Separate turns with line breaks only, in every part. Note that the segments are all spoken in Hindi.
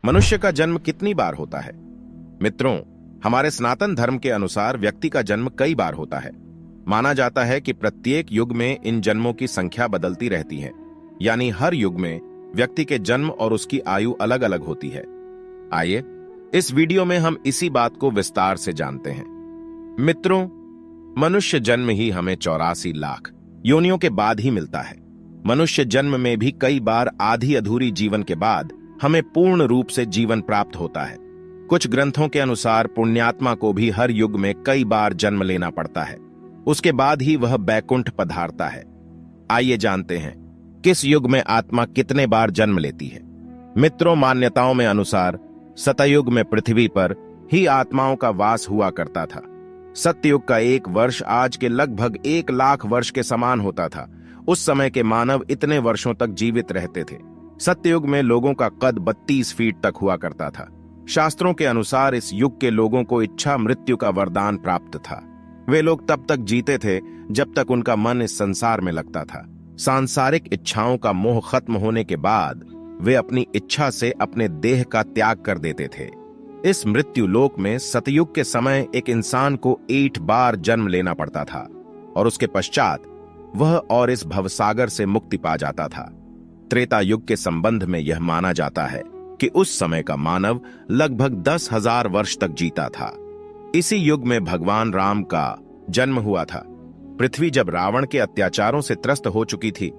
मनुष्य का जन्म कितनी बार होता है? मित्रों, हमारे सनातन धर्म के अनुसार व्यक्ति का जन्म कई बार होता है। माना जाता है कि प्रत्येक युग में इन जन्मों की संख्या बदलती रहती है, यानी हर युग में व्यक्ति के जन्म और उसकी आयु अलग अलग होती है। आइए इस वीडियो में हम इसी बात को विस्तार से जानते हैं। मित्रों, मनुष्य जन्म ही हमें 84 लाख योनियों के बाद ही मिलता है। मनुष्य जन्म में भी कई बार आधी अधूरी जीवन के बाद हमें पूर्ण रूप से जीवन प्राप्त होता है। कुछ ग्रंथों के अनुसार पुण्यात्मा को भी हर युग में कई बार जन्म लेना पड़ता है, उसके बाद ही वह बैकुंठ पधारता है। आइए जानते हैं किस युग में आत्मा कितने बार जन्म लेती है। मित्रों, मान्यताओं में अनुसार सतयुग में पृथ्वी पर ही आत्माओं का वास हुआ करता था। सत्ययुग का एक वर्ष आज के लगभग 1 लाख वर्ष के समान होता था। उस समय के मानव इतने वर्षों तक जीवित रहते थे। सत्ययुग में लोगों का कद 32 फीट तक हुआ करता था। शास्त्रों के अनुसार इस युग के लोगों को इच्छा मृत्यु का वरदान प्राप्त था। वे लोग तब तक जीते थे जब तक उनका मन इस संसार में लगता था। सांसारिक इच्छाओं का मोह खत्म होने के बाद वे अपनी इच्छा से अपने देह का त्याग कर देते थे। इस मृत्यु लोक में सतयुग के समय एक इंसान को 8 बार जन्म लेना पड़ता था और उसके पश्चात वह और इस भवसागर से मुक्ति पा जाता था। त्रेता युग के संबंध में यह माना जाता है कि उस समय का मानव लगभग 10,000 वर्ष तक जीता था। इसी युग में भगवान राम का जन्म हुआ था। पृथ्वी जब रावण के अत्याचारों से त्रस्त हो चुकी थी,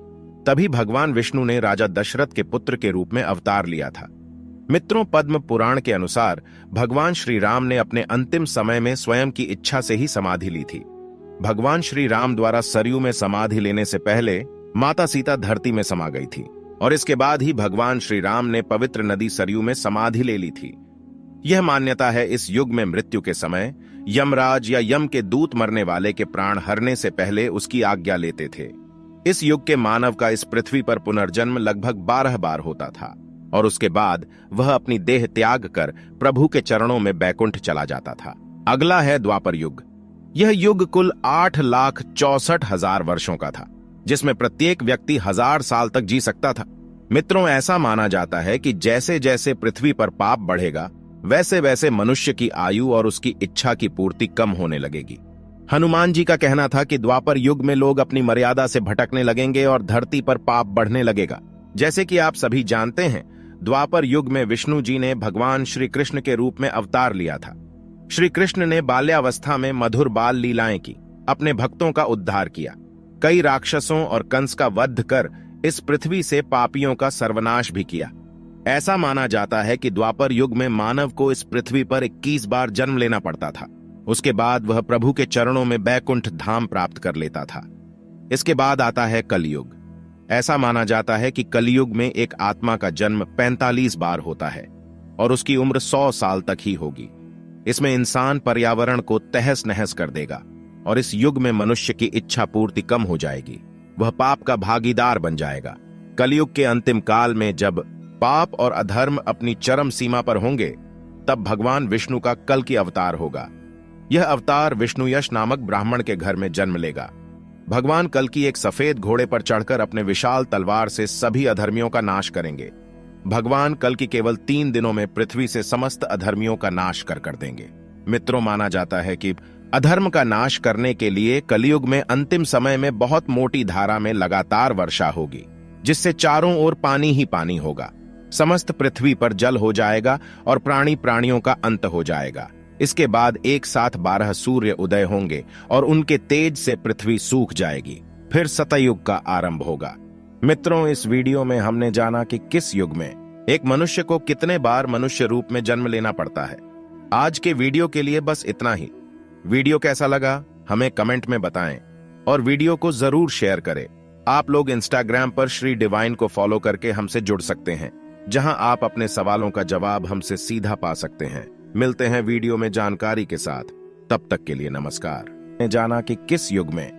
तभी भगवान विष्णु ने राजा दशरथ के पुत्र के रूप में अवतार लिया था। मित्रों, पद्म पुराण के अनुसार भगवान श्री राम ने अपने अंतिम समय में स्वयं की इच्छा से ही समाधि ली थी। भगवान श्री राम द्वारा सरयू में समाधि लेने से पहले माता सीता धरती में समा गई थी और इसके बाद ही भगवान श्री राम ने पवित्र नदी सरयू में समाधि ले ली थी। यह मान्यता है इस युग में मृत्यु के समय यमराज या यम के दूत मरने वाले के प्राण हरने से पहले उसकी आज्ञा लेते थे। इस युग के मानव का इस पृथ्वी पर पुनर्जन्म लगभग 12 बार होता था और उसके बाद वह अपनी देह त्याग कर प्रभु के चरणों में बैकुंठ चला जाता था। अगला है द्वापर युग। यह युग कुल 8,64,000 वर्षों का था, जिसमें प्रत्येक व्यक्ति 1000 साल तक जी सकता था। मित्रों, ऐसा माना जाता है कि जैसे जैसे पृथ्वी पर पाप बढ़ेगा, वैसे वैसे मनुष्य की आयु और उसकी इच्छा की पूर्ति कम होने लगेगी। हनुमान जी का कहना था कि द्वापर युग में लोग अपनी मर्यादा से भटकने लगेंगे और धरती पर पाप बढ़ने लगेगा। जैसे कि आप सभी जानते हैं, द्वापर युग में विष्णु जी ने भगवान श्री कृष्ण के रूप में अवतार लिया था। श्री कृष्ण ने बाल्यावस्था में मधुर बाल लीलाएं की, अपने भक्तों का उद्धार किया, कई राक्षसों और कंस का वध कर इस पृथ्वी से पापियों का सर्वनाश भी किया। ऐसा माना जाता है कि द्वापर युग में मानव को इस पृथ्वी पर 21 बार जन्म लेना पड़ता था। उसके बाद वह प्रभु के चरणों में बैकुंठ धाम प्राप्त कर लेता था। इसके बाद आता है कलयुग। ऐसा माना जाता है कि कलयुग में एक आत्मा का जन्म 45 बार होता है और उसकी उम्र 100 साल तक ही होगी। इसमें इंसान पर्यावरण को तहस नहस कर देगा और इस युग में मनुष्य की इच्छा पूर्ति कम हो जाएगी। वह पाप का भागीदार बन जाएगा। कलयुग के अंतिम काल में जब पाप और अधर्म अपनी चरम सीमा पर होंगे, तब भगवान विष्णु का कल की अवतार होगा। यह अवतार विष्णुयश नामक ब्राह्मण के घर में जन्म लेगा। भगवान कल की एक सफेद घोड़े पर चढ़कर अपने विशाल तलवार से सभी अधर्मियों का नाश करेंगे। भगवान कल की केवल 3 दिनों में पृथ्वी से समस्त अधर्मियों का नाश कर देंगे। मित्रों, माना जाता है कि अधर्म का नाश करने के लिए कलयुग में अंतिम समय में बहुत मोटी धारा में लगातार वर्षा होगी, जिससे चारों ओर पानी ही पानी होगा। समस्त पृथ्वी पर जल हो जाएगा और प्राणियों का अंत हो जाएगा। इसके बाद एक साथ 12 सूर्य उदय होंगे और उनके तेज से पृथ्वी सूख जाएगी। फिर सतयुग का आरंभ होगा। मित्रों, इस वीडियो में हमने जाना कि किस युग में एक मनुष्य को कितने बार मनुष्य रूप में जन्म लेना पड़ता है। आज के वीडियो के लिए बस इतना ही। वीडियो कैसा लगा हमें कमेंट में बताएं और वीडियो को जरूर शेयर करें। आप लोग इंस्टाग्राम पर श्री डिवाइन को फॉलो करके हमसे जुड़ सकते हैं, जहां आप अपने सवालों का जवाब हमसे सीधा पा सकते हैं। मिलते हैं वीडियो में जानकारी के साथ। तब तक के लिए नमस्कार। जाना कि किस युग में